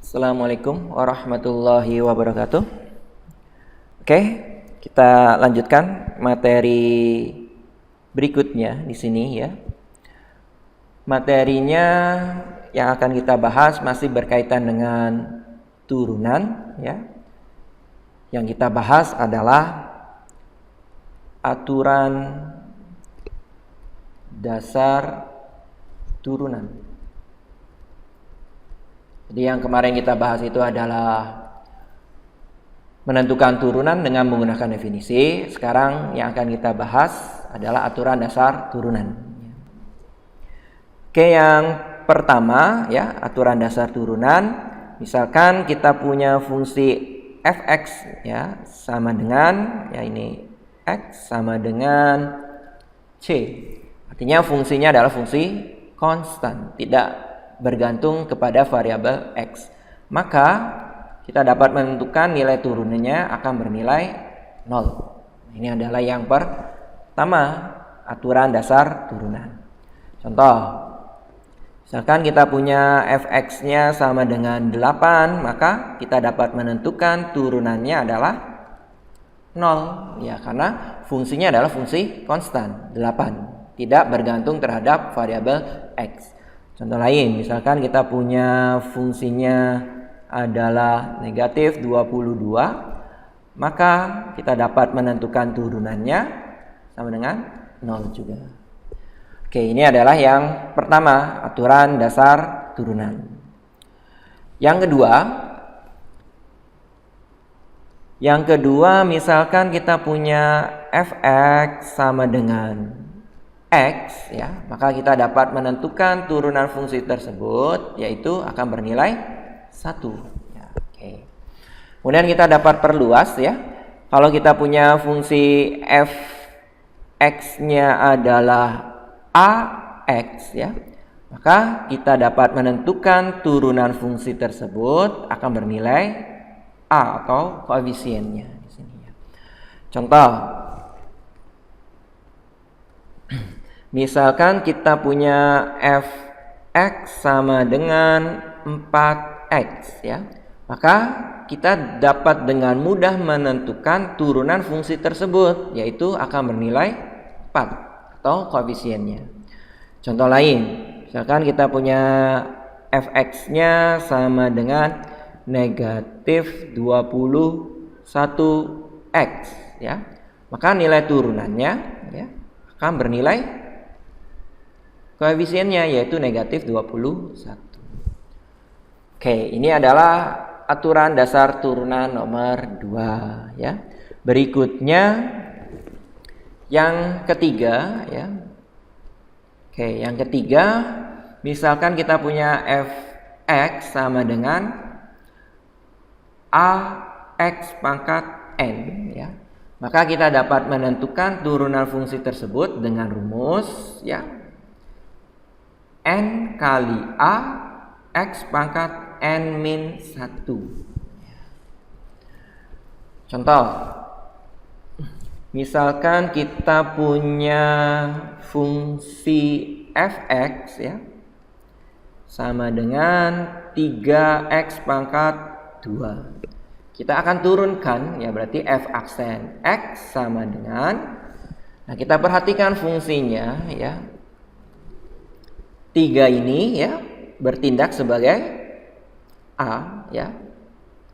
Assalamualaikum warahmatullahi wabarakatuh. Oke, kita lanjutkan materi berikutnya di sini ya. Materinya yang akan kita bahas masih berkaitan dengan turunan ya. Yang kita bahas adalah aturan dasar turunan. Jadi yang kemarin kita bahas itu adalah menentukan turunan dengan menggunakan definisi. Sekarang yang akan kita bahas adalah aturan dasar turunan. Oke, yang pertama ya, aturan dasar turunan. Misalkan kita punya fungsi fx ya sama dengan ya ini x sama dengan c. Artinya fungsinya adalah fungsi konstan, tidak bergantung kepada variabel x. Maka kita dapat menentukan nilai turunannya akan bernilai 0. Ini adalah yang pertama, aturan dasar turunan. Contoh, misalkan kita punya fx-nya sama dengan 8, maka kita dapat menentukan turunannya adalah 0. Ya, karena fungsinya adalah fungsi konstan, 8. Tidak bergantung terhadap variabel x. Contoh lain, misalkan kita punya fungsinya adalah negatif 22, maka kita dapat menentukan turunannya sama dengan 0 juga. Oke, ini adalah yang pertama, aturan dasar turunan. Yang kedua, misalkan kita punya fx sama dengan x ya, maka kita dapat menentukan turunan fungsi tersebut yaitu akan bernilai 1 ya, oke. Kemudian kita dapat perluas ya. Kalau kita punya fungsi fx-nya adalah ax ya, maka kita dapat menentukan turunan fungsi tersebut akan bernilai a atau koefisiennya di sini ya. Contoh, misalkan kita punya fx sama dengan 4x ya, maka kita dapat dengan mudah menentukan turunan fungsi tersebut yaitu akan bernilai 4 atau koefisiennya. Contoh lain, misalkan kita punya fx-nya sama dengan negatif 21x ya, maka nilai turunannya ya akan bernilai koefisiennya yaitu negatif 21. Oke, ini adalah aturan dasar turunan nomor 2 ya. Berikutnya yang ketiga ya. Oke, yang ketiga, misalkan kita punya fx sama dengan ax pangkat n ya. Maka kita dapat menentukan turunan fungsi tersebut dengan rumus ya n kali a x pangkat n min 1. Contoh, misalkan kita punya fungsi fx ya sama dengan 3x pangkat 2. Kita akan turunkan ya, berarti f aksen x sama dengan, nah kita perhatikan fungsinya ya, 3 ini ya bertindak sebagai a ya.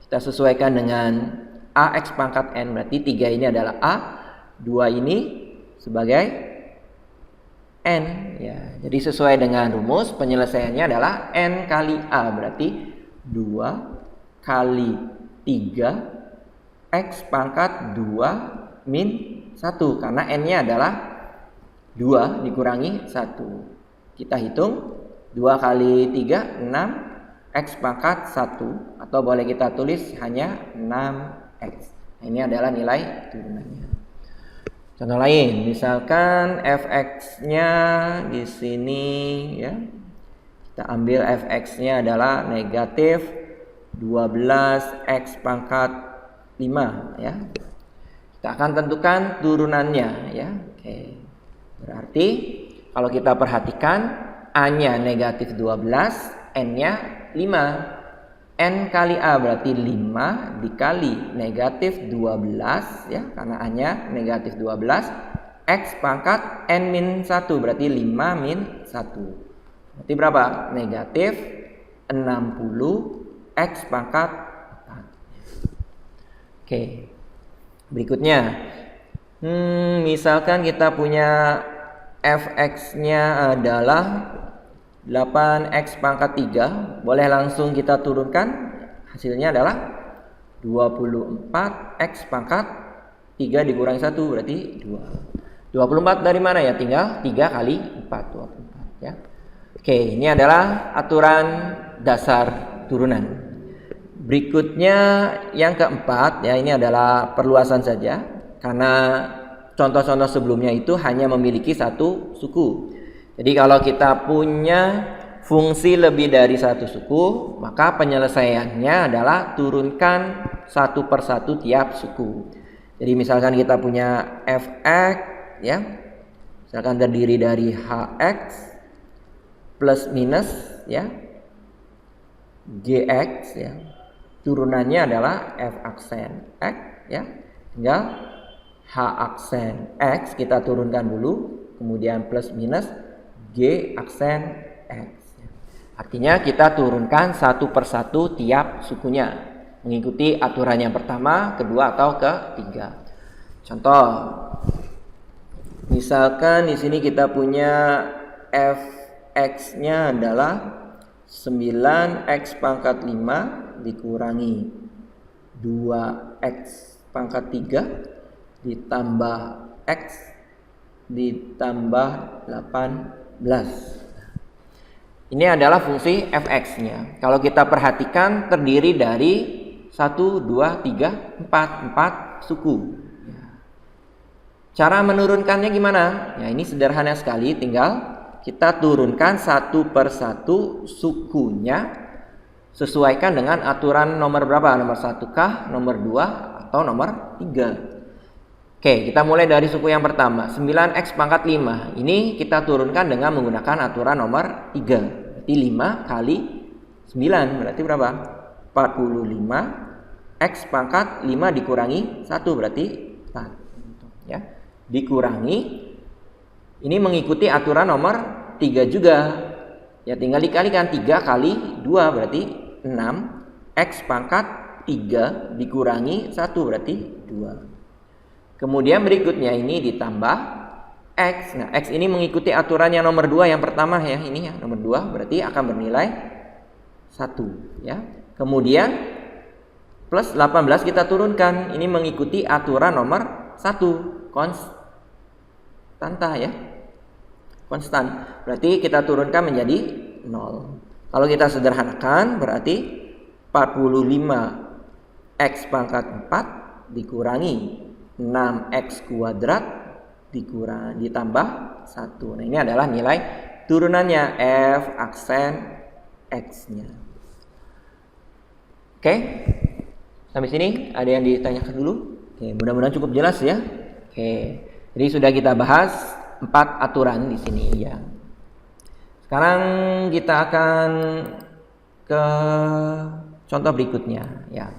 Kita sesuaikan dengan ax pangkat n, berarti 3 ini adalah a, 2 ini sebagai n ya. Jadi sesuai dengan rumus penyelesaiannya adalah n kali a, berarti 2 kali 3 x pangkat 2 min 1, karena n-nya adalah 2 dikurangi 1. Kita hitung 2 kali 3 6 x pangkat 1, atau boleh kita tulis hanya 6x. Nah, ini adalah nilai turunannya. Contoh lain, misalkan fx-nya di sini ya. Kita ambil fx-nya adalah negatif 12x pangkat 5 ya. Kita akan tentukan turunannya ya. Oke. Berarti kalau kita perhatikan a-nya negatif 12, n-nya 5. N kali A berarti 5 dikali negatif 12 ya, karena A-nya negatif 12. X pangkat N min 1 berarti 5 min 1. Berarti berapa? Negatif 60 X pangkat 4. Oke. Berikutnya. Misalkan kita punya fx-nya adalah 8x pangkat 3, boleh langsung kita turunkan. Hasilnya adalah 24x pangkat 3 dikurangi 1 berarti 2. 24 dari mana ya? Tinggal 3 kali 4, 24 ya. Oke, ini adalah aturan dasar turunan. Berikutnya yang keempat ya, ini adalah perluasan saja karena contoh-contoh sebelumnya itu hanya memiliki satu suku. Jadi kalau kita punya fungsi lebih dari satu suku, maka penyelesaiannya adalah turunkan satu per satu tiap suku. Jadi misalkan kita punya fx ya, misalkan terdiri dari hx plus minus ya gx ya, turunannya adalah f aksen x ya, tinggal h aksen x kita turunkan dulu, kemudian plus minus g aksen x. Artinya kita turunkan satu per satu tiap sukunya, mengikuti aturan yang pertama, kedua atau ketiga. Contoh, misalkan di sini kita punya fx-nya adalah 9x pangkat 5 dikurangi 2x pangkat 3 ditambah x ditambah 18. Ini adalah fungsi fx-nya. Kalau kita perhatikan terdiri dari 1, 2, 3, 4 suku. Cara menurunkannya gimana? Ya, ini sederhana sekali, tinggal kita turunkan satu per satu sukunya sesuaikan dengan aturan nomor berapa? Nomor 1kah, nomor 2 atau nomor 3. Oke, kita mulai dari suku yang pertama, 9x pangkat 5. Ini kita turunkan dengan menggunakan aturan nomor 3. Berarti 5 kali 9 berarti berapa? 45. X pangkat 5 dikurangi 1 berarti 4. Ya. Dikurangi, ini mengikuti aturan nomor 3 juga. Ya, tinggal dikalikan 3 kali 2 berarti 6. X pangkat 3 dikurangi 1 berarti 2. Kemudian berikutnya ini ditambah X. Nah, X ini mengikuti aturan yang nomor 2 yang pertama ya. Ini ya, nomor 2 berarti akan bernilai 1 ya. Kemudian plus 18 kita turunkan. Ini mengikuti aturan nomor 1, konstanta ya. Konstan. Berarti kita turunkan menjadi 0. Kalau kita sederhanakan berarti 45 X pangkat 4 dikurangi 6x kuadrat ditambah 1. Nah, ini adalah nilai turunannya f aksen x-nya. Oke. Sampai sini ada yang ditanyakan dulu? Oke, mudah-mudahan cukup jelas ya. Oke. Jadi sudah kita bahas 4 aturan di sini ya. Sekarang kita akan ke contoh berikutnya ya.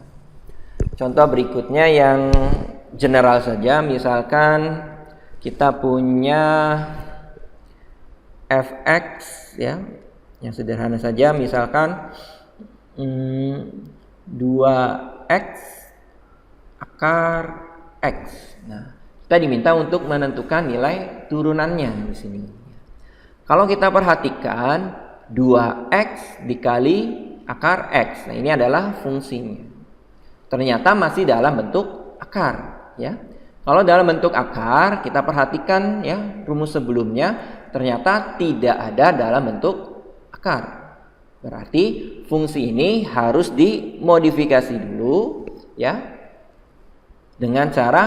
Contoh berikutnya yang general saja, misalkan kita punya fx ya, yang sederhana saja, misalkan 2x akar x. Nah, kita diminta untuk menentukan nilai turunannya di sini. Kalau kita perhatikan 2x dikali akar x. Nah, ini adalah fungsinya. Ternyata masih dalam bentuk akar. Ya, kalau dalam bentuk akar kita perhatikan ya rumus sebelumnya ternyata tidak ada dalam bentuk akar. Berarti fungsi ini harus dimodifikasi dulu ya dengan cara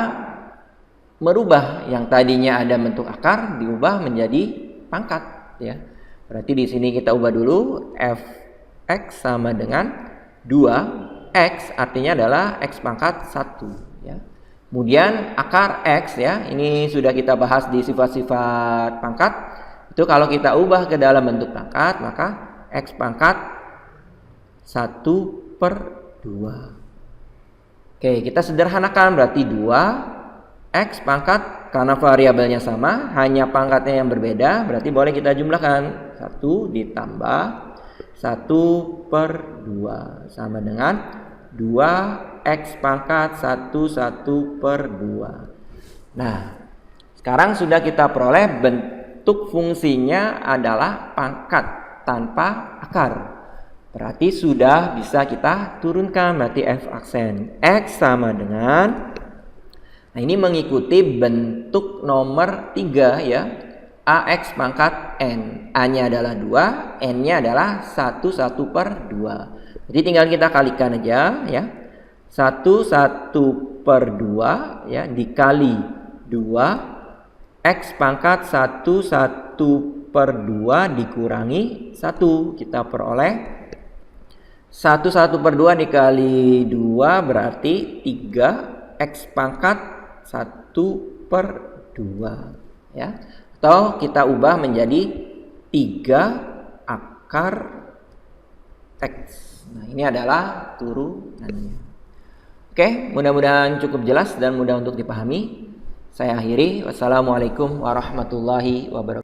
merubah yang tadinya ada bentuk akar diubah menjadi pangkat ya. Berarti di sini kita ubah dulu fx sama dengan 2x artinya adalah x pangkat 1 ya. Kemudian akar x ya, ini sudah kita bahas di sifat-sifat pangkat. Itu kalau kita ubah ke dalam bentuk pangkat, maka x pangkat 1 per 2. Oke, kita sederhanakan berarti 2 X pangkat, karena variabelnya sama, hanya pangkatnya yang berbeda, berarti boleh kita jumlahkan. 1 ditambah 1 per 2 sama dengan 2X pangkat 1 per 2. Nah, sekarang sudah kita peroleh bentuk fungsinya adalah pangkat tanpa akar. Berarti sudah bisa kita turunkan. Berarti f aksen X sama dengan, nah ini mengikuti bentuk nomor 3 ya, AX pangkat N. A-nya adalah 2, N-nya adalah 1 per 2. Jadi tinggal kita kalikan aja ya. 1 per 2 ya dikali 2 X pangkat 1 per 2 dikurangi 1. Kita peroleh 1 per 2 dikali 2 berarti 3 X pangkat 1 per 2 ya. Atau kita ubah menjadi 3 akar X. Nah, ini adalah turunannya. Oke, mudah-mudahan cukup jelas dan mudah untuk dipahami. Saya akhiri. Wassalamualaikum warahmatullahi wabarakatuh.